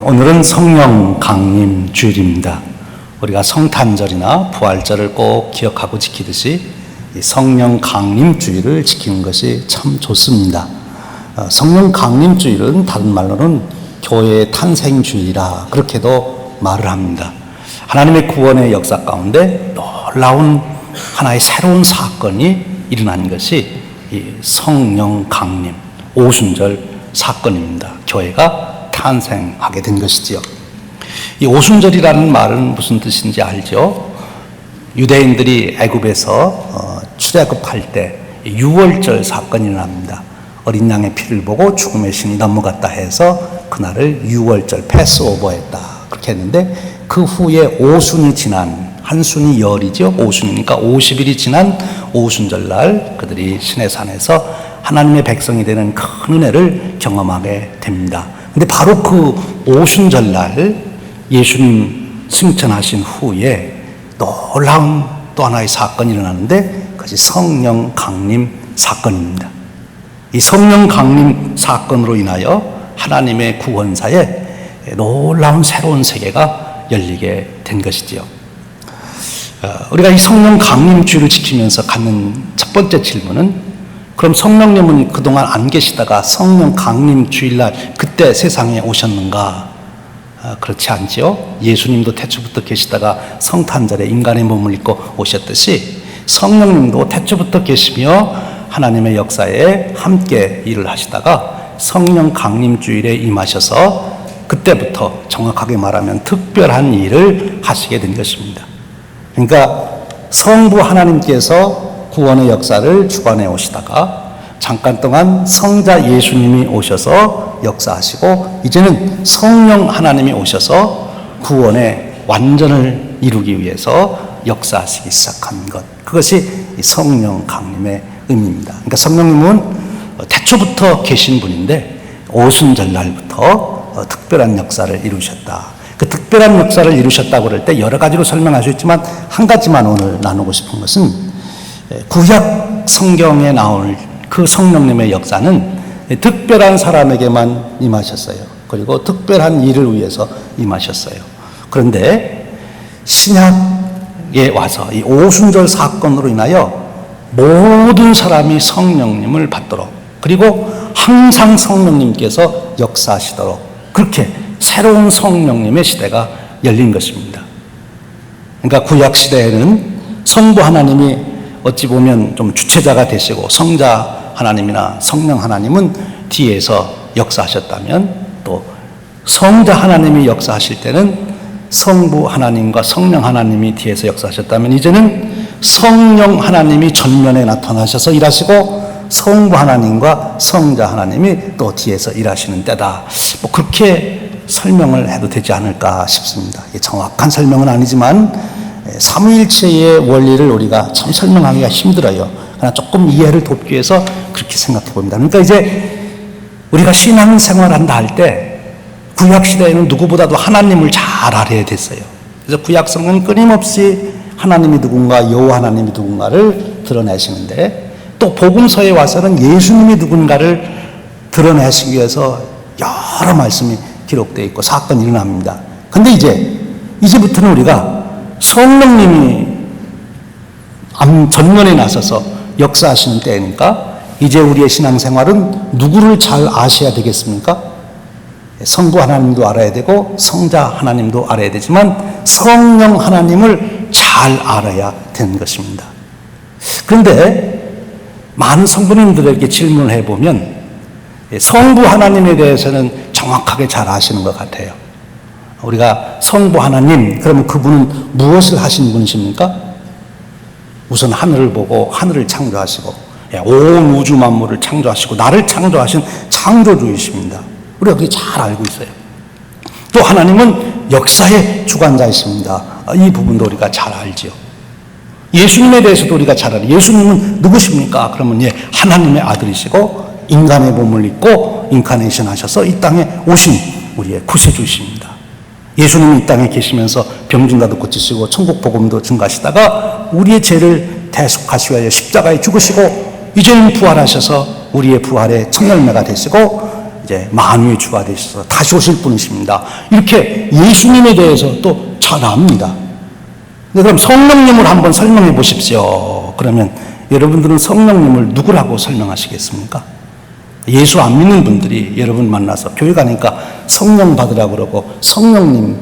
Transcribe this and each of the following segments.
오늘은 성령 강림 주일입니다. 우리가 성탄절이나 부활절을 꼭 기억하고 지키듯이 이 성령 강림 주일을 지키는 것이 참 좋습니다. 성령 강림 주일은 다른 말로는 교회의 탄생 주일이라 그렇게도 말을 합니다. 하나님의 구원의 역사 가운데 놀라운 하나의 새로운 사건이 일어난 것이 이 성령 강림 오순절 사건입니다. 교회가 탄생하게 된 것이지요. 이 오순절이라는 말은 무슨 뜻인지 알죠? 유대인들이 애굽에서 출애굽할 때 6월절 사건이 일어납니다. 어린 양의 피를 보고 죽음의 신이 넘어갔다 해서 그날을 6월절 패스오버했다 그렇게 했는데, 그 후에 오순이 지난, 한순이 열이죠. 오순이니까 50일이 지난 오순절날 그들이 시내산에서 하나님의 백성이 되는 큰 은혜를 경험하게 됩니다. 근데 바로 그 오순절날 예수님 승천하신 후에 놀라운 또 하나의 사건이 일어나는데 그것이 성령 강림 사건입니다. 이 성령 강림 사건으로 인하여 하나님의 구원사에 놀라운 새로운 세계가 열리게 된 것이지요. 우리가 이 성령 강림 주일을 지키면서 갖는 첫 번째 질문은, 그럼 성령님은 그동안 안 계시다가 성령 강림 주일날 그때 세상에 오셨는가? 그렇지 않지요. 예수님도 태초부터 계시다가 성탄절에 인간의 몸을 입고 오셨듯이 성령님도 태초부터 계시며 하나님의 역사에 함께 일을 하시다가 성령 강림 주일에 임하셔서 그때부터 정확하게 말하면 특별한 일을 하시게 된 것입니다. 그러니까 성부 하나님께서 구원의 역사를 주관해 오시다가 잠깐 동안 성자 예수님이 오셔서 역사하시고, 이제는 성령 하나님이 오셔서 구원의 완전을 이루기 위해서 역사하시기 시작한 것, 그것이 성령 강림의 의미입니다. 그러니까 성령님은 태초부터 계신 분인데 오순절날부터 특별한 역사를 이루셨다. 그 특별한 역사를 이루셨다고 그럴 때 여러 가지로 설명할 수 있지만 한 가지만 오늘 나누고 싶은 것은, 구약 성경에 나올 그 성령님의 역사는 특별한 사람에게만 임하셨어요. 그리고 특별한 일을 위해서 임하셨어요. 그런데 신약에 와서 이 오순절 사건으로 인하여 모든 사람이 성령님을 받도록, 그리고 항상 성령님께서 역사하시도록, 그렇게 새로운 성령님의 시대가 열린 것입니다. 그러니까 구약 시대에는 성부 하나님이 어찌 보면 좀 주체자가 되시고 성자 하나님이나 성령 하나님은 뒤에서 역사하셨다면, 또 성자 하나님이 역사하실 때는 성부 하나님과 성령 하나님이 뒤에서 역사하셨다면, 이제는 성령 하나님이 전면에 나타나셔서 일하시고 성부 하나님과 성자 하나님이 또 뒤에서 일하시는 때다. 그렇게 설명을 해도 되지 않을까 싶습니다. 정확한 설명은 아니지만 삼위일체의 원리를 우리가 참 설명하기가 힘들어요. 그러나 조금 이해를 돕기 위해서 그렇게 생각해 봅니다. 그러니까 이제 우리가 신앙생활한다 할 때 구약시대에는 누구보다도 하나님을 잘 알아야 됐어요. 그래서 구약성은 끊임없이 하나님이 누군가, 여호와 하나님이 누군가를 드러내시는데, 또 복음서에 와서는 예수님이 누군가를 드러내시기 위해서 여러 말씀이 기록되어 있고 사건이 일어납니다. 근데 이제부터는 우리가 성령님이 전면에 나서서 역사하시는 때니까, 이제 우리의 신앙생활은 누구를 잘 아셔야 되겠습니까? 성부 하나님도 알아야 되고 성자 하나님도 알아야 되지만 성령 하나님을 잘 알아야 되는 것입니다. 그런데 많은 성도님들에게 질문을 해보면 성부 하나님에 대해서는 정확하게 잘 아시는 것 같아요. 우리가 성부 하나님, 그러면 그분은 무엇을 하신 분이십니까? 우선 하늘을 보고 하늘을 창조하시고 온 우주 만물을 창조하시고 나를 창조하신 창조주이십니다. 우리가 그게 잘 알고 있어요. 또 하나님은 역사의 주관자이십니다. 이 부분도 우리가 잘 알지요. 예수님에 대해서도 우리가 잘 알아요. 예수님은 누구십니까? 그러면 하나님의 아들이시고 인간의 몸을 입고 인카네이션 하셔서 이 땅에 오신 우리의 구세주이십니다. 예수님이 이 땅에 계시면서 병진자도 고치시고 천국 복음도 증가하시다가 우리의 죄를 대속하시기 위하여 십자가에 죽으시고 이제는 부활하셔서 우리의 부활의 첫 열매가 되시고 이제 만유의 주가 되셔서 다시 오실 분이십니다. 이렇게 예수님에 대해서 또 잘 압니다. 그럼 성령님을 한번 설명해 보십시오. 그러면 여러분들은 성령님을 누구라고 설명하시겠습니까? 예수 안 믿는 분들이 여러분 만나서 교회 가니까 성령 받으라고 그러고 성령님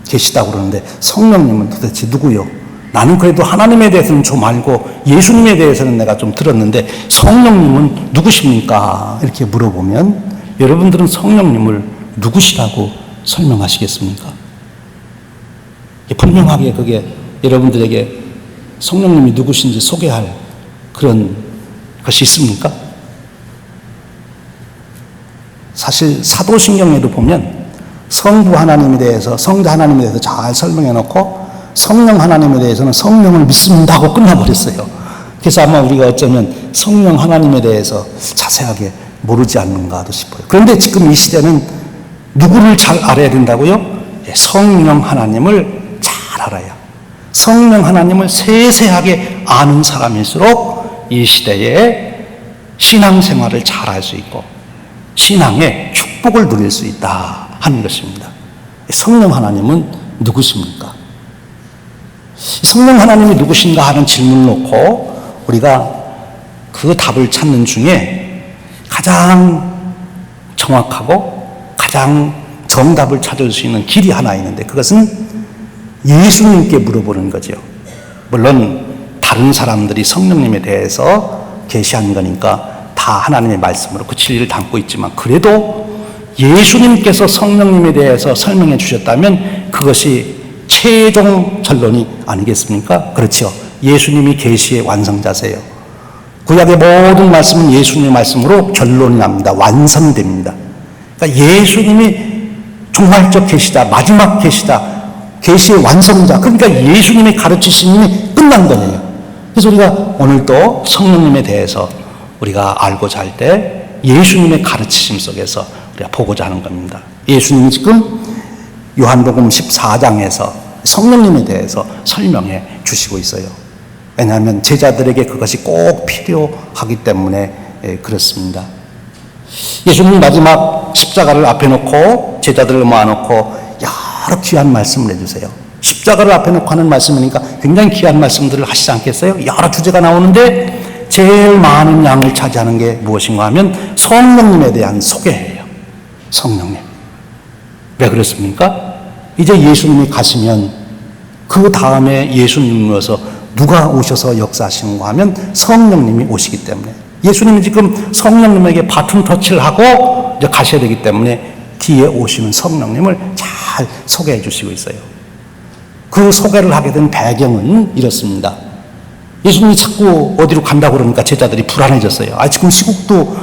계시다고 그러는데 성령님은 도대체 누구요? 나는 그래도 하나님에 대해서는 좀 알고 예수님에 대해서는 내가 좀 들었는데 성령님은 누구십니까? 이렇게 물어보면 여러분들은 성령님을 누구시라고 설명하시겠습니까? 분명하게 그게 여러분들에게 성령님이 누구신지 소개할 그런 것이 있습니까? 사실 사도신경에도 보면 성부 하나님에 대해서 성자 하나님에 대해서 잘 설명해 놓고 성령 하나님에 대해서는 성령을 믿습니다 하고 끝나버렸어요. 그래서 아마 우리가 어쩌면 성령 하나님에 대해서 자세하게 모르지 않는가도 싶어요. 그런데 지금 이 시대는 누구를 잘 알아야 된다고요? 성령 하나님을 잘 알아야. 성령 하나님을 세세하게 아는 사람일수록 이 시대에 신앙생활을 잘 할 수 있고 신앙의 축복을 누릴 수 있다 하는 것입니다. 성령 하나님은 누구십니까? 성령 하나님이 누구신가 하는 질문을 놓고 우리가 그 답을 찾는 중에 가장 정확하고 가장 정답을 찾을 수 있는 길이 하나 있는데 그것은 예수님께 물어보는 거죠. 물론 다른 사람들이 성령님에 대해서 계시한 거니까 다 하나님의 말씀으로 그 진리를 담고 있지만 그래도 예수님께서 성령님에 대해서 설명해 주셨다면 그것이 최종 전론이 아니겠습니까? 그렇죠. 예수님이 계시의 완성자세요. 구약의 모든 말씀은 예수님의 말씀으로 결론이 납니다. 완성됩니다. 그러니까 예수님이 종말적 계시다, 마지막 계시다, 계시의 완성자. 그러니까 예수님이 가르치심이 끝난 거예요. 그래서 우리가 오늘 또 성령님에 대해서 우리가 알고자 할 때 예수님의 가르치심 속에서 우리가 보고자 하는 겁니다. 예수님이 지금 요한복음 14장에서 성령님에 대해서 설명해 주시고 있어요. 왜냐하면 제자들에게 그것이 꼭 필요하기 때문에 그렇습니다. 예수님이 마지막 십자가를 앞에 놓고 제자들을 모아놓고 여러 귀한 말씀을 해주세요. 십자가를 앞에 놓고 하는 말씀이니까 굉장히 귀한 말씀들을 하시지 않겠어요? 여러 주제가 나오는데 제일 많은 양을 차지하는 게 무엇인가 하면 성령님에 대한 소개예요. 성령님. 왜 그렇습니까? 이제 예수님이 가시면 그 다음에 예수님으로서 누가 오셔서 역사하시는가 하면 성령님이 오시기 때문에 예수님이 지금 성령님에게 바톤 터치를 하고 이제 가셔야 되기 때문에 뒤에 오시는 성령님을 잘 소개해 주시고 있어요. 그 소개를 하게 된 배경은 이렇습니다. 예수님이 자꾸 어디로 간다고 그러니까 제자들이 불안해졌어요. 지금 시국도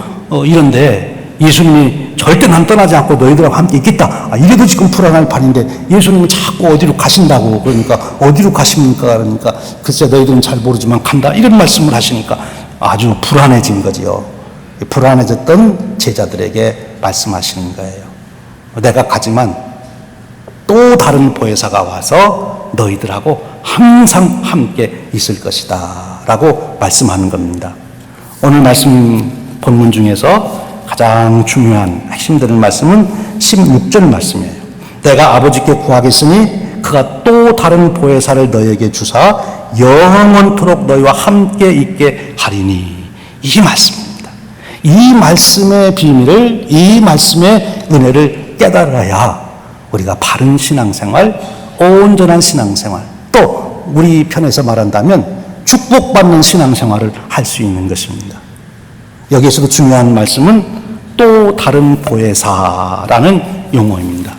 이런데 예수님이 절대 난 떠나지 않고 너희들하고 함께 있겠다. 이래도 지금 불안할 판인데 예수님은 자꾸 어디로 가신다고 그러니까 어디로 가십니까? 그러니까 글쎄 너희들은 잘 모르지만 간다. 이런 말씀을 하시니까 아주 불안해진 거지요. 불안해졌던 제자들에게 말씀하시는 거예요. 내가 가지만 또 다른 보혜사가 와서 너희들하고 항상 함께 있을 것이다 라고 말씀하는 겁니다. 오늘 말씀 본문 중에서 가장 중요한 핵심되는 말씀은 16절 말씀이에요. 내가 아버지께 구하겠으니 그가 또 다른 보혜사를 너희에게 주사 영원토록 너희와 함께 있게 하리니. 이 말씀입니다. 이 말씀의 비밀을, 이 말씀의 은혜를 깨달아야 우리가 바른 신앙생활, 온전한 신앙생활, 또 우리 편에서 말한다면 축복받는 신앙생활을 할 수 있는 것입니다. 여기에서도 중요한 말씀은 또 다른 보혜사라는 용어입니다.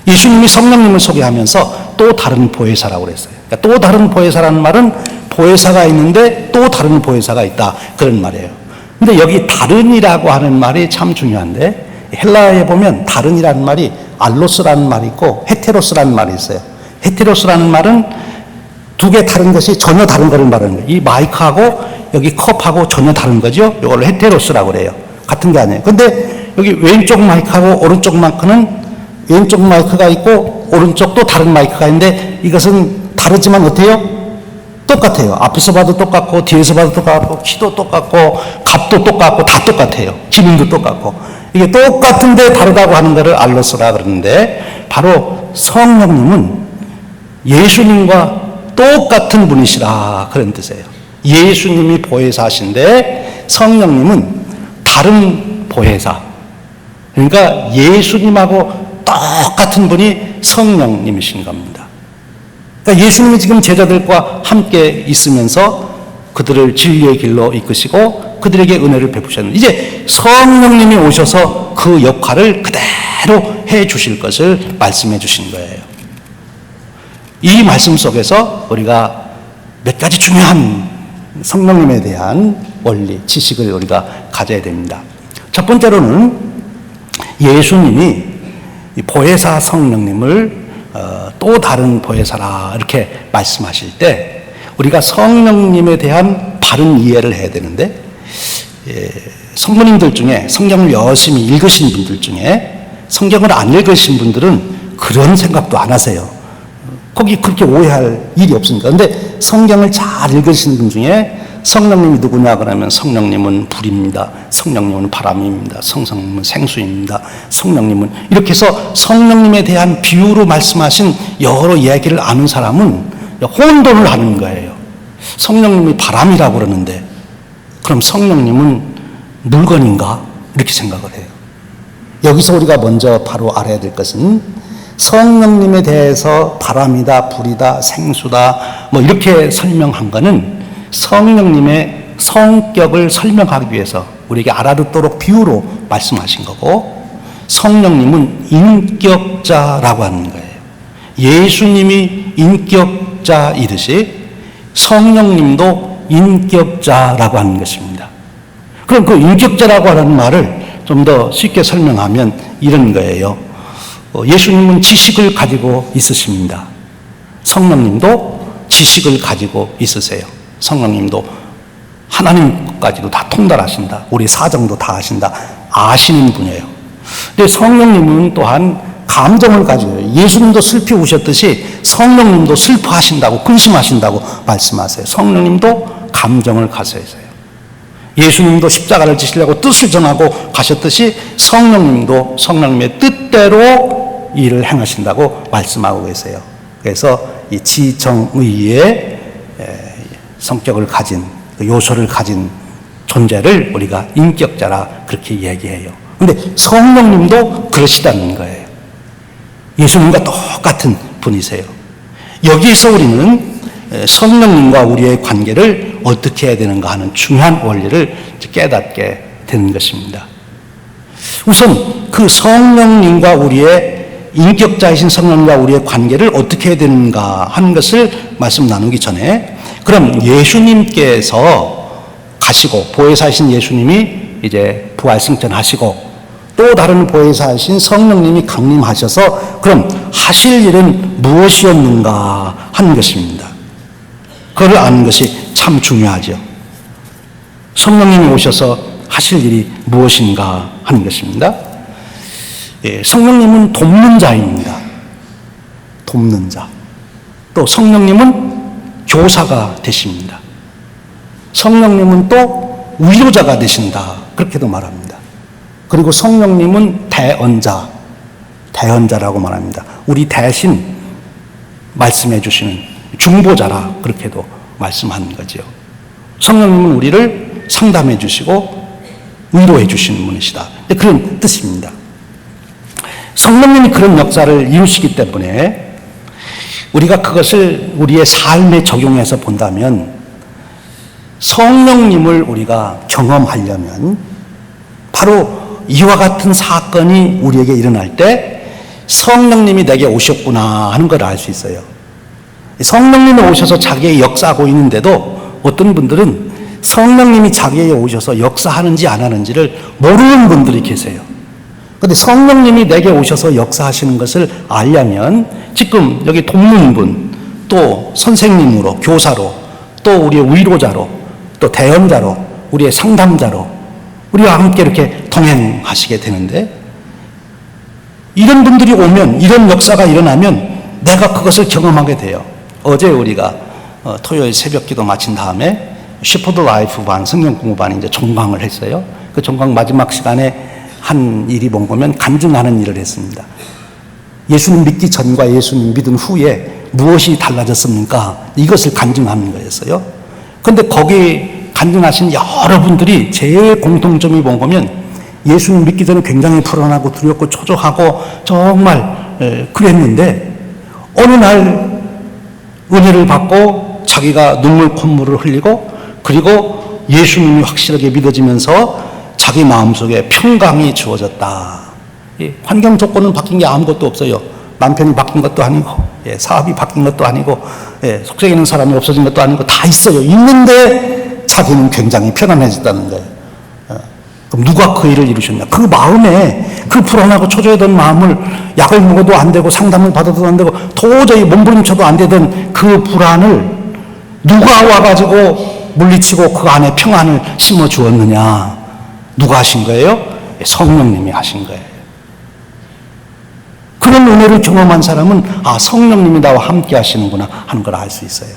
예수님이 성령님을 소개하면서 또 다른 보혜사라고 그랬어요. 그러니까 또 다른 보혜사라는 말은 보혜사가 있는데 또 다른 보혜사가 있다, 그런 말이에요. 근데 여기 다른이라고 하는 말이 참 중요한데 헬라어에 보면 다른이라는 말이 알로스라는 말이 있고 헤테로스라는 말이 있어요. 헤테로스라는 말은 두 개 다른 것이 전혀 다른 거를 말하는 거예요. 이 마이크하고 여기 컵하고 전혀 다른 거죠. 이걸 헤테로스라고 그래요. 같은 게 아니에요. 근데 여기 왼쪽 마이크하고 오른쪽 마이크는 왼쪽 마이크가 있고 오른쪽도 다른 마이크가 있는데 이것은 다르지만 어때요? 똑같아요. 앞에서 봐도 똑같고 뒤에서 봐도 똑같고 키도 똑같고 값도 똑같고 다 똑같아요. 지능도 똑같고. 이게 똑같은데 다르다고 하는 것을 알로스라 그러는데, 바로 성령님은 예수님과 똑같은 분이시라 그런 뜻이에요. 예수님이 보혜사신데 성령님은 다른 보혜사. 그러니까 예수님하고 똑같은 분이 성령님이신 겁니다. 그러니까 예수님이 지금 제자들과 함께 있으면서 그들을 진리의 길로 이끄시고 그들에게 은혜를 베푸셨는데, 이제 성령님이 오셔서 그 역할을 그대로 해 주실 것을 말씀해 주신 거예요. 이 말씀 속에서 우리가 몇 가지 중요한 성령님에 대한 원리, 지식을 우리가 가져야 됩니다. 첫 번째로는 예수님이 보혜사 성령님을 또 다른 보혜사라 이렇게 말씀하실 때, 우리가 성령님에 대한 바른 이해를 해야 되는데, 성모님들 중에 성경을 열심히 읽으신 분들 중에 성경을 안 읽으신 분들은 그런 생각도 안 하세요. 거기 그렇게 오해할 일이 없으니까. 근데 성경을 잘 읽으신 분 중에 성령님이 누구냐 그러면 성령님은 불입니다. 성령님은 바람입니다. 성령님은 생수입니다. 성령님은 이렇게 해서 성령님에 대한 비유로 말씀하신 여러 이야기를 아는 사람은 혼돈을 하는 거예요. 성령님이 바람이라고 그러는데 그럼 성령님은 물건인가? 이렇게 생각을 해요. 여기서 우리가 먼저 바로 알아야 될 것은 성령님에 대해서 바람이다, 불이다, 생수다 뭐 이렇게 설명한 거는 성령님의 성격을 설명하기 위해서 우리에게 알아듣도록 비유로 말씀하신 거고, 성령님은 인격자라고 하는 거예요. 예수님이 인격자이듯이 성령님도 인격자라고 하는 것입니다. 그럼 그 인격자라고 하는 말을 좀 더 쉽게 설명하면 이런 거예요. 예수님은 지식을 가지고 있으십니다. 성령님도 지식을 가지고 있으세요. 성령님도 하나님까지도 다 통달하신다. 우리 사정도 다 아신다. 아시는 분이에요. 근데 성령님은 또한 감정을 가지고, 예수님도 슬피 우셨듯이 성령님도 슬퍼하신다고, 근심하신다고 말씀하세요. 성령님도 감정을 가져야 해요. 예수님도 십자가를 지시려고 뜻을 정하고 가셨듯이 성령님도 성령님의 뜻대로 일을 행하신다고 말씀하고 계세요. 그래서 이 지정의의 성격을 가진, 그 요소를 가진 존재를 우리가 인격자라 그렇게 얘기해요. 그런데 성령님도 그러시다는 거예요. 예수님과 똑같은 분이세요. 여기서 우리는 성령님과 우리의 관계를 어떻게 해야 되는가 하는 중요한 원리를 깨닫게 되는 것입니다. 우선 그 성령님과 우리의 인격자이신 성령님과 우리의 관계를 어떻게 해야 되는가 하는 것을 말씀 나누기 전에, 그럼 예수님께서 가시고 보혜사이신 예수님이 이제 부활승천하시고 또 다른 보혜사이신 성령님이 강림하셔서 그럼 하실 일은 무엇이었는가 하는 것입니다. 그걸 아는 것이 참 중요하죠. 성령님이 오셔서 하실 일이 무엇인가 하는 것입니다. 성령님은 돕는 자입니다. 돕는 자. 또 성령님은 교사가 되십니다. 성령님은 또 위로자가 되신다. 그렇게도 말합니다. 그리고 성령님은 대언자, 대언자라고 말합니다. 우리 대신 말씀해 주시는 중보자라 그렇게도 말씀하는 거죠. 성령님은 우리를 상담해 주시고 위로해 주시는 분이시다. 그런 뜻입니다. 성령님이 그런 역사를 이루시기 때문에 우리가 그것을 우리의 삶에 적용해서 본다면, 성령님을 우리가 경험하려면 바로 이와 같은 사건이 우리에게 일어날 때 성령님이 내게 오셨구나 하는 걸 알 수 있어요. 성령님이 오셔서 자기의 역사하고 있는데도 어떤 분들은 성령님이 자기에게 오셔서 역사하는지 안 하는지를 모르는 분들이 계세요. 그런데 성령님이 내게 오셔서 역사하시는 것을 알려면 지금 여기 돕는 분, 또 선생님으로, 교사로, 또 우리의 위로자로, 또 대언자로, 우리의 상담자로 우리와 함께 이렇게 동행하시게 되는데, 이런 분들이 오면, 이런 역사가 일어나면 내가 그것을 경험하게 돼요. 어제 우리가 토요일 새벽 기도 마친 다음에 셰퍼드 라이프 반, 성경 공부반이 이제 종강을 했어요. 그 종강 마지막 시간에 한 일이 뭔가면 간증하는 일을 했습니다. 예수님 믿기 전과 예수님 믿은 후에 무엇이 달라졌습니까? 이것을 간증하는 거였어요. 근데 거기 간증하신 여러분들이 제일 공통점이 뭔가면 예수님 믿기 전에 굉장히 불안하고 두렵고 초조하고 정말 그랬는데 어느 날 은혜를 받고 자기가 눈물 콧물을 흘리고 그리고 예수님이 확실하게 믿어지면서 자기 마음속에 평강이 주어졌다. 환경 조건은 바뀐 게 아무것도 없어요. 남편이 바뀐 것도 아니고 사업이 바뀐 것도 아니고 속세에 있는 사람이 없어진 것도 아니고 다 있어요. 있는데 자기는 굉장히 편안해졌다는 거예요. 그럼 누가 그 일을 이루셨냐? 그 마음에 그 불안하고 초조했던 마음을 약을 먹어도 안 되고 상담을 받아도 안 되고 도저히 몸부림쳐도 안 되던 그 불안을 누가 와가지고 물리치고 그 안에 평안을 심어 주었느냐? 누가 하신 거예요? 성령님이 하신 거예요. 그런 은혜를 경험한 사람은 성령님이 나와 함께 하시는구나 하는 걸 알 수 있어요.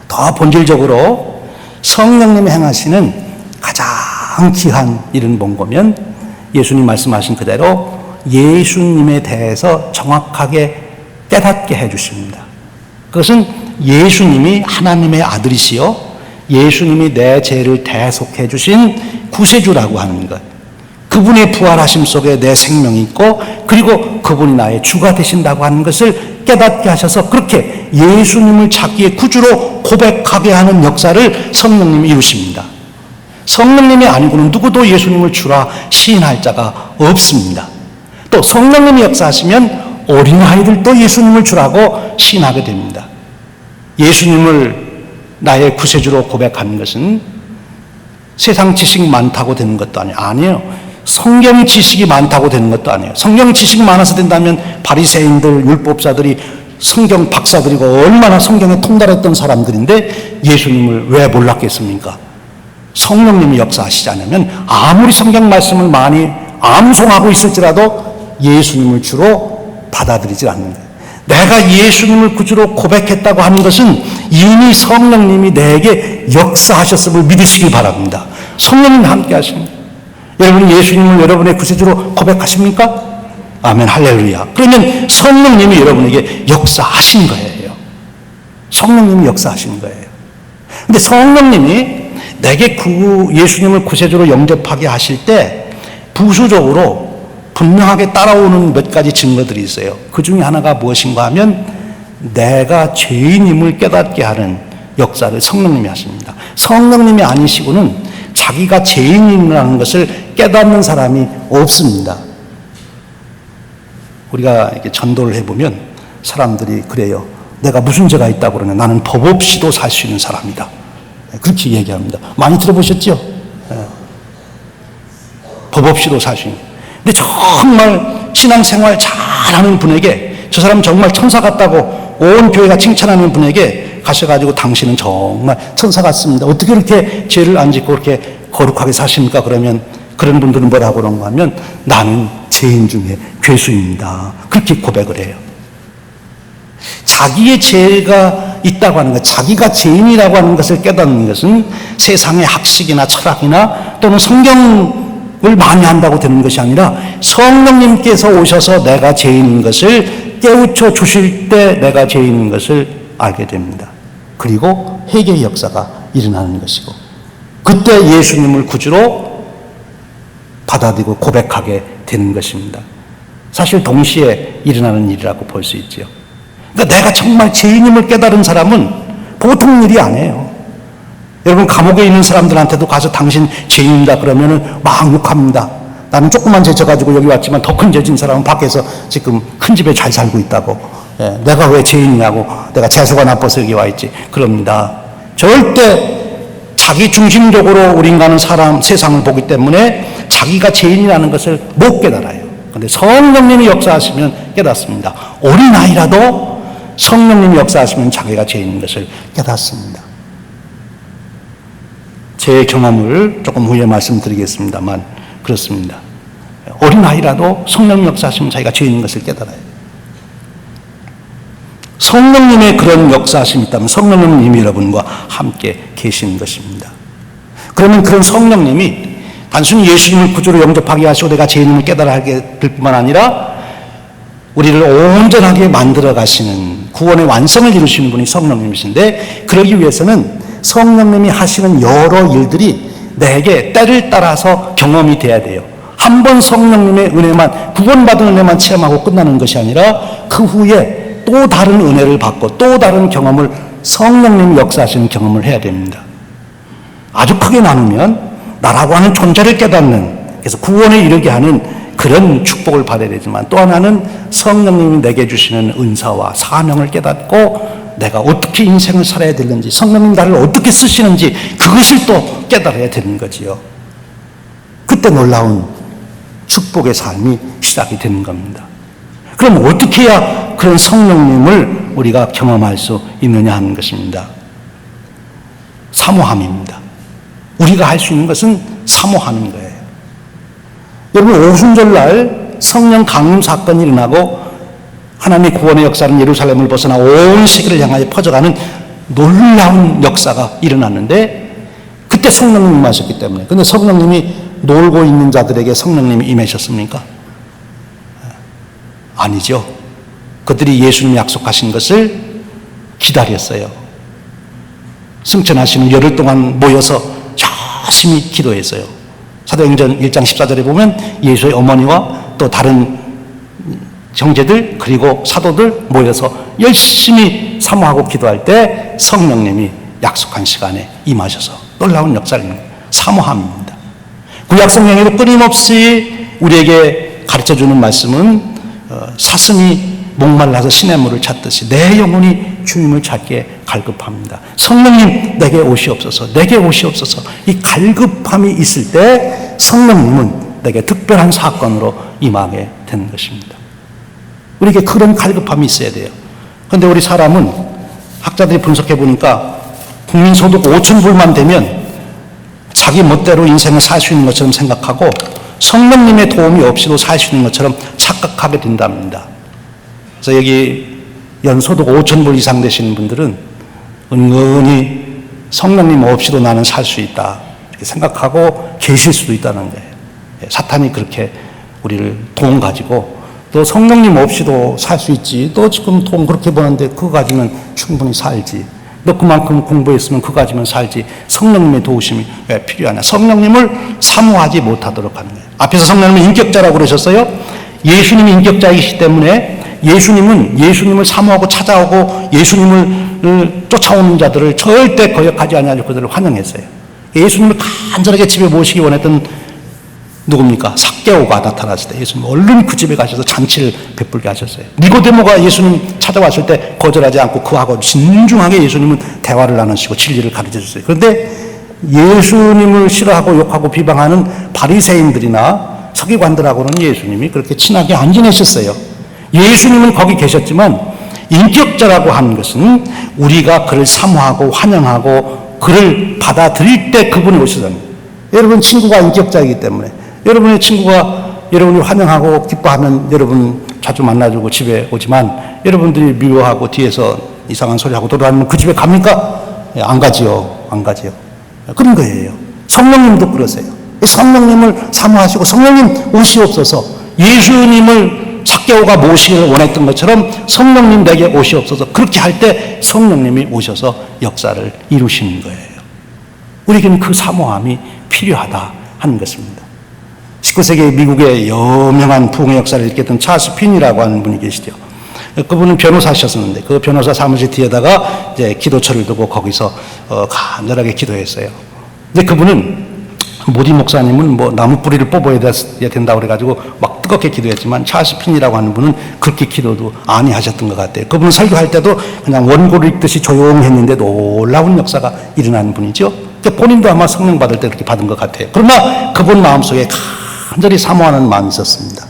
더 본질적으로 성령님이 행하시는 가장 귀한 일은 뭔가면 예수님 말씀하신 그대로 예수님에 대해서 정확하게 깨닫게 해주십니다. 그것은 예수님이 하나님의 아들이시요 예수님이 내 죄를 대속해 주신 구세주라고 하는 것. 그분의 부활하심 속에 내 생명이 있고 그리고 그분이 나의 주가 되신다고 하는 것을 깨닫게 하셔서 그렇게 예수님을 자기의 구주로 고백하게 하는 역사를 성령님이 이루십니다. 성령님이 아니고는 누구도 예수님을 주라 시인할 자가 없습니다. 또 성령님이 역사하시면 어린아이들도 예수님을 주라고 시인하게 됩니다. 예수님을 나의 구세주로 고백하는 것은 세상 지식이 많다고 되는 것도 아니에요. 성경 지식이 많다고 되는 것도 아니에요. 성경 지식이 많아서 된다면 바리새인들, 율법사들이 성경 박사들이고 얼마나 성경에 통달했던 사람들인데 예수님을 왜 몰랐겠습니까? 성령님이 역사하시지 않으면 아무리 성경 말씀을 많이 암송하고 있을지라도 예수님을 주로 받아들이지 않는 거예요. 내가 예수님을 구주로 고백했다고 하는 것은 이미 성령님이 내게 역사하셨음을 믿으시기 바랍니다. 성령님이 함께 하십니다. 여러분이 예수님을 여러분의 구세주로 고백하십니까? 아멘, 할렐루야. 그러면 성령님이 여러분에게 역사하신 거예요. 성령님이 역사하신 거예요. 근데 성령님이 내게 예수님을 구세주로 영접하게 하실 때 부수적으로 분명하게 따라오는 몇 가지 증거들이 있어요. 그 중에 하나가 무엇인가 하면 내가 죄인임을 깨닫게 하는 역사를 성령님이 하십니다. 성령님이 아니시고는 자기가 죄인이라는 것을 깨닫는 사람이 없습니다. 우리가 이렇게 전도를 해보면 사람들이 그래요. 내가 무슨 죄가 있다고 그러냐. 나는 법 없이도 살 수 있는 사람이다. 그렇게 얘기합니다. 많이 들어보셨죠? 법 없이도 살 수 있는. 근데 정말 신앙생활 잘하는 분에게 저 사람 정말 천사 같다고 온 교회가 칭찬하는 분에게 가셔가지고 당신은 정말 천사 같습니다. 어떻게 이렇게 죄를 안 짓고 그렇게 거룩하게 사십니까? 그러면 그런 분들은 뭐라고 그런가 하면 나는 죄인 중에 괴수입니다. 그렇게 고백을 해요. 자기의 죄가 있다고 하는 것, 자기가 죄인이라고 하는 것을 깨닫는 것은 세상의 학식이나 철학이나 또는 성경을 많이 한다고 되는 것이 아니라 성령님께서 오셔서 내가 죄인인 것을 깨우쳐 주실 때 내가 죄인인 것을 알게 됩니다. 그리고 회개의 역사가 일어나는 것이고 그때 예수님을 구주로 받아들이고 고백하게 되는 것입니다. 사실 동시에 일어나는 일이라고 볼 수 있죠. 그러니까 내가 정말 죄인임을 깨달은 사람은 보통 일이 아니에요. 여러분 감옥에 있는 사람들한테도 가서 당신 죄인이다 그러면은 막 욕합니다. 나는 조그만 죄 져가지고 여기 왔지만 더 큰 죄 진 사람은 밖에서 지금 큰 집에 잘 살고 있다고. 내가 왜 죄인이냐고. 내가 재수가 나빠서 여기 와 있지. 그럽니다. 절대 자기 중심적으로 우리 인간은 세상을 보기 때문에 자기가 죄인이라는 것을 못 깨달아요. 그런데 성령님이 역사하시면 깨닫습니다. 어린아이라도 성령님이 역사하시면 자기가 죄인인 것을 깨닫습니다. 제 경험을 조금 후에 말씀드리겠습니다만 그렇습니다. 어린아이라도 성령님 역사하시면 자기가 죄인인 것을 깨달아요. 성령님의 그런 역사하심이 있다면 성령님은 이미 여러분과 함께 계시는 것입니다. 그러면 그런 성령님이 단순히 예수님을 구주로 영접하게 하시고 내가 죄인임을 깨달아 하게 될 뿐만 아니라 우리를 온전하게 만들어 가시는 구원의 완성을 이루시는 분이 성령님이신데, 그러기 위해서는 성령님이 하시는 여러 일들이 내게 때를 따라서 경험이 돼야 돼요. 한 번 성령님의 은혜만, 구원받은 은혜만 체험하고 끝나는 것이 아니라 그 후에 또 다른 은혜를 받고 또 다른 경험을, 성령님이 역사하시는 경험을 해야 됩니다. 아주 크게 나누면 나라고 하는 존재를 깨닫는, 그래서 구원에 이르게 하는 그런 축복을 받아야 되지만, 또 하나는 성령님이 내게 주시는 은사와 사명을 깨닫고 내가 어떻게 인생을 살아야 되는지, 성령님 나를 어떻게 쓰시는지 그것을 또 깨달아야 되는 거지요. 그때 놀라운 축복의 삶이 시작이 되는 겁니다. 그럼 어떻게 해야 그런 성령님을 우리가 경험할 수 있느냐 하는 것입니다. 사모함입니다. 우리가 할 수 있는 것은 사모하는 거예요. 여러분, 오순절날 성령 강림 사건이 일어나고 하나님의 구원의 역사는 예루살렘을 벗어나 온 세계를 향하여 퍼져가는 놀라운 역사가 일어났는데, 그때 성령님이 임하셨기 때문에. 근데 성령님이 놀고 있는 자들에게 성령님이 임하셨습니까? 아니죠. 그들이 예수님이 약속하신 것을 기다렸어요. 승천하시는 열흘 동안 모여서 열심히 기도했어요. 사도행전 1장 14절에 보면 예수의 어머니와 또 다른 형제들 그리고 사도들 모여서 열심히 사모하고 기도할 때 성령님이 약속한 시간에 임하셔서 놀라운 역사를 사모함입니다. 구약 성경에도 끊임없이 우리에게 가르쳐주는 말씀은 사슴이 목말라서 시냇물을 찾듯이 내 영혼이 주님을 찾게 갈급합니다. 성령님 내게 오시옵소서, 내게 오시옵소서. 이 갈급함이 있을 때 성령님은 내게 특별한 사건으로 임하게 되는 것입니다. 우리에게 그런 갈급함이 있어야 돼요. 그런데 우리 사람은, 학자들이 분석해 보니까 국민소득 5천 불만 되면 자기 멋대로 인생을 살 수 있는 것처럼 생각하고 성령님의 도움이 없이도 살 수 있는 것처럼 착각하게 된답니다. 그래서 여기 연소득 5천 불 이상 되시는 분들은 은근히 성령님 없이도 나는 살 수 있다 이렇게 생각하고 계실 수도 있다는 거예요. 사탄이 그렇게 우리를 돈 가지고, 또 성령님 없이도 살 수 있지, 너 지금 돈 그렇게 버는데 그거 가지면 충분히 살지, 너 그만큼 공부했으면 그거 가지면 살지, 성령님의 도우심이 왜 필요하냐. 성령님을 사모하지 못하도록 하는 거예요. 앞에서 성령님은 인격자라고 그러셨어요. 예수님이 인격자이기 때문에 예수님을 사모하고 찾아오고 예수님을 쫓아오는 자들을 절대 거역하지 않냐고 그들을 환영했어요. 예수님을 간절하게 집에 모시기 원했던 누굽니까? 삭개오가 나타났을 때 예수님 얼른 그 집에 가셔서 잔치를 베풀게 하셨어요. 니고데모가 예수님 찾아왔을 때 거절하지 않고 그하고 진중하게 예수님은 대화를 나누시고 진리를 가르쳐 주셨어요. 그런데 예수님을 싫어하고 욕하고 비방하는 바리새인들이나 서기관들하고는 예수님이 그렇게 친하게 안 지내셨어요. 예수님은 거기 계셨지만 인격자라고 하는 것은 우리가 그를 사모하고 환영하고 그를 받아들일 때 그분이 오시잖아요. 여러분 친구가 인격자이기 때문에 여러분의 친구가 여러분을 환영하고 기뻐하면 여러분 자주 만나주고 집에 오지만, 여러분들이 미워하고 뒤에서 이상한 소리하고 돌아다니면 그 집에 갑니까? 안 가지요. 안 가지요. 그런 거예요. 성령님도 그러세요. 성령님을 사모하시고 성령님 오시옵소서, 예수님을 삭개오가 모시기를 원했던 것처럼 성령님 내게 오시옵소서, 그렇게 할 때 성령님이 오셔서 역사를 이루시는 거예요. 우리에게는 그 사모함이 필요하다 하는 것입니다. 19세기 미국의 유명한 부흥의 역사를 일으켰던 찰스 핀이라고 하는 분이 계시죠. 그분은 변호사셨었는데 그 변호사 사무실 뒤에다가 이제 기도처를 두고 거기서 간절하게 기도했어요. 근데 그분은 모디 목사님은 뭐 나무 뿌리를 뽑아야 된다고 그래가지고 막 뜨겁게 기도했지만 찰스 핀이라고 하는 분은 그렇게 기도도 아니 하셨던 것 같아요. 그분은 설교할 때도 그냥 원고를 읽듯이 조용했는데 놀라운 역사가 일어나는 분이죠. 본인도 아마 성령 받을 때 그렇게 받은 것 같아요. 그러나 그분 마음속에 간절히 사모하는 마음이 있었습니다.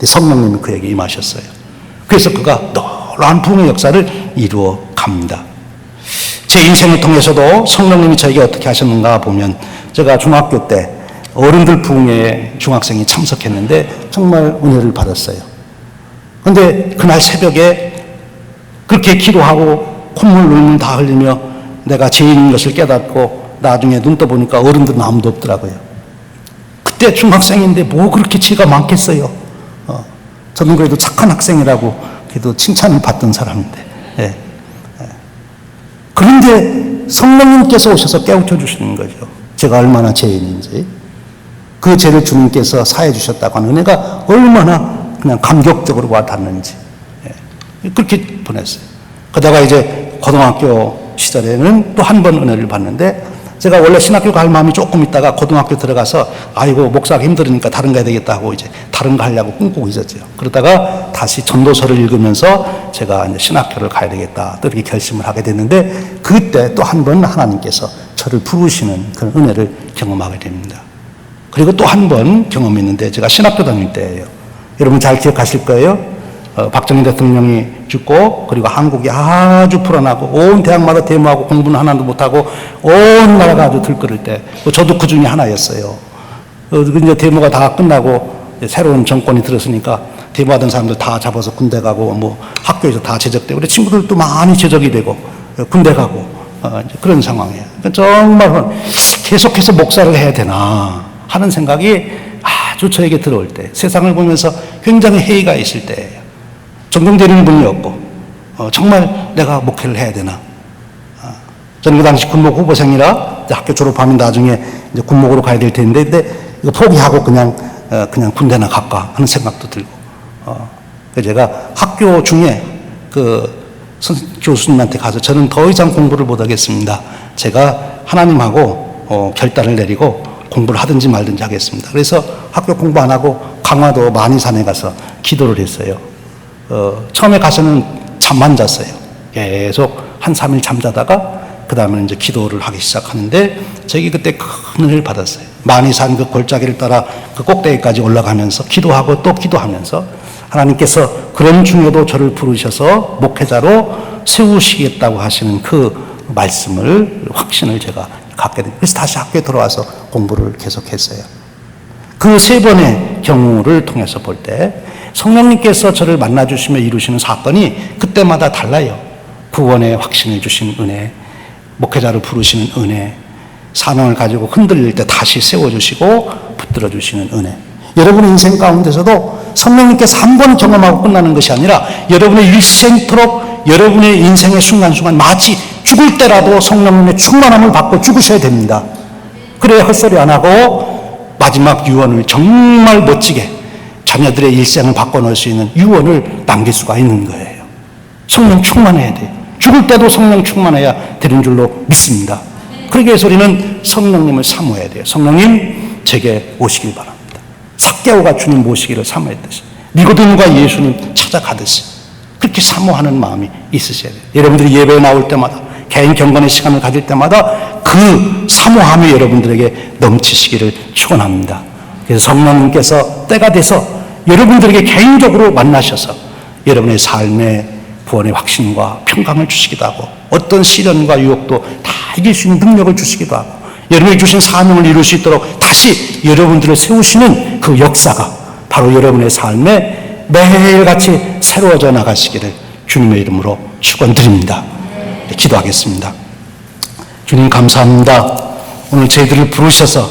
성령님이 그에게 임하셨어요. 그래서 그가 놀라운 부흥의 역사를 이루어 갑니다. 제 인생을 통해서도 성령님이 저에게 어떻게 하셨는가 보면, 제가 중학교 때 어른들 부흥회에 중학생이 참석했는데 정말 은혜를 받았어요. 그런데 그날 새벽에 그렇게 기도하고 콧물 눈물 다 흘리며 내가 죄인인 것을 깨닫고 나중에 눈 떠보니까 어른들은 아무도 없더라고요. 그때 중학생인데 뭐 그렇게 지가 많겠어요. 저는 그래도 착한 학생이라고 그래도 칭찬을 받던 사람인데. 예. 그런데 성령님께서 오셔서 깨우쳐 주시는 거죠. 제가 얼마나 죄인인지. 그 죄를 주님께서 사해 주셨다고 하는 은혜가 얼마나 그냥 감격적으로 와닿는지. 예. 그렇게 보냈어요. 그러다가 이제 고등학교 시절에는 또 한 번 은혜를 받는데, 제가 원래 신학교 갈 마음이 조금 있다가 고등학교 들어가서 아이고 목사가 힘들으니까 다른 거 해야 되겠다 하고 이제 다른 거 하려고 꿈꾸고 있었죠. 그러다가 다시 전도서를 읽으면서 제가 이제 신학교를 가야 되겠다 또 이렇게 결심을 하게 됐는데, 그때 또 한 번 하나님께서 저를 부르시는 그런 은혜를 경험하게 됩니다. 그리고 또 한 번 경험이 있는데, 제가 신학교 다닐 때예요. 여러분 잘 기억하실 거예요. 박정희 대통령이 죽고, 그리고 한국이 아주 불안하고 온 대학마다 데모하고 공부는 하나도 못하고 온 나라가 아주 들끓을 때, 저도 그 중에 하나였어요. 이제 데모가 다 끝나고 새로운 정권이 들었으니까 데모하던 사람들 다 잡아서 군대 가고 뭐 학교에서 다 제적되고, 우리 친구들도 많이 제적이 되고 군대 가고 이제 그런 상황이에요. 그러니까 정말 계속해서 목사를 해야 되나 하는 생각이 아주 저에게 들어올 때, 세상을 보면서 굉장히 회의가 있을 때예요. 존경되는 분이 없고, 정말 내가 목회를 해야 되나. 저는 그 당시 군목 후보생이라 학교 졸업하면 나중에 이제 군목으로 가야 될 텐데, 근데 이거 포기하고 그냥 군대나 갈까 하는 생각도 들고. 그래서 제가 학교 중에 그 교수님한테 가서 저는 더 이상 공부를 못 하겠습니다. 제가 하나님하고 결단을 내리고 공부를 하든지 말든지 하겠습니다. 그래서 학교 공부 안 하고 강화도 만이산에 가서 기도를 했어요. 처음에 가서는 잠만 잤어요. 계속 한 3일 잠자다가 그 다음에 이제 기도를 하기 시작하는데, 저기 그때 큰 은혜를 받았어요. 만이산 그 골짜기를 따라 그 꼭대기까지 올라가면서 기도하고 또 기도하면서 하나님께서 그런 중에도 저를 부르셔서 목회자로 세우시겠다고 하시는 그 말씀을, 확신을 제가 갖게 됩니다. 그래서 다시 학교에 들어와서 공부를 계속했어요. 그 세 번의 경우를 통해서 볼 때 성령님께서 저를 만나주시며 이루시는 사건이 그때마다 달라요. 구원의 확신을 주신 은혜, 목회자를 부르시는 은혜, 사명을 가지고 흔들릴 때 다시 세워주시고 붙들어주시는 은혜. 여러분의 인생 가운데서도 성령님께서 한 번 경험하고 끝나는 것이 아니라 여러분의 일생토록 여러분의 인생의 순간순간 마치 죽을 때라도 성령님의 충만함을 받고 죽으셔야 됩니다. 그래야 헛소리 안 하고 마지막 유언을 정말 멋지게 자녀들의 일생을 바꿔놓을 수 있는 유언을 남길 수가 있는 거예요. 성령 충만해야 돼요. 죽을 때도 성령 충만해야 되는 줄로 믿습니다. 그러기 위해서 우리는 성령님을 사모해야 돼요. 성령님 제게 오시길 바랍니다. 삭개오가 주님 모시기를 사모했듯이, 니고데모가 예수님 찾아가듯이 그렇게 사모하는 마음이 있으셔야 돼요. 여러분들이 예배에 나올 때마다, 개인 경건의 시간을 가질 때마다 그 사모함이 여러분들에게 넘치시기를 축원합니다. 그래서 성령님께서 때가 돼서 여러분들에게 개인적으로 만나셔서 여러분의 삶의 구원의 확신과 평강을 주시기도 하고, 어떤 시련과 유혹도 다 이길 수 있는 능력을 주시기도 하고, 여러분이 주신 사명을 이룰 수 있도록 다시 여러분들을 세우시는 그 역사가 바로 여러분의 삶에 매일같이 새로워져 나가시기를 주님의 이름으로 축원드립니다. 기도하겠습니다. 주님 감사합니다. 오늘 저희들을 부르셔서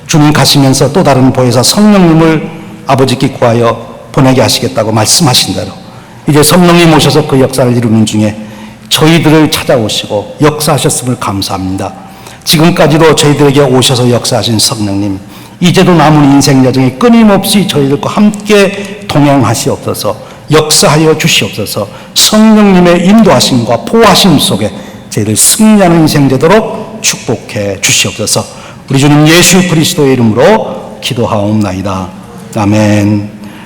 주님 가시면서 또 다른 보혜사 성령님을 아버지께 구하여 보내게 하시겠다고 말씀하신 대로 이제 성령님 오셔서 그 역사를 이루는 중에 저희들을 찾아오시고 역사하셨음을 감사합니다. 지금까지도 저희들에게 오셔서 역사하신 성령님, 이제도 남은 인생 여정에 끊임없이 저희들과 함께 동행하시옵소서, 역사하여 주시옵소서. 성령님의 인도하심과 보호하심 속에 저희들 승리하는 인생 되도록 축복해 주시옵소서. 우리 주님 예수 그리스도의 이름으로 기도하옵나이다. 아멘.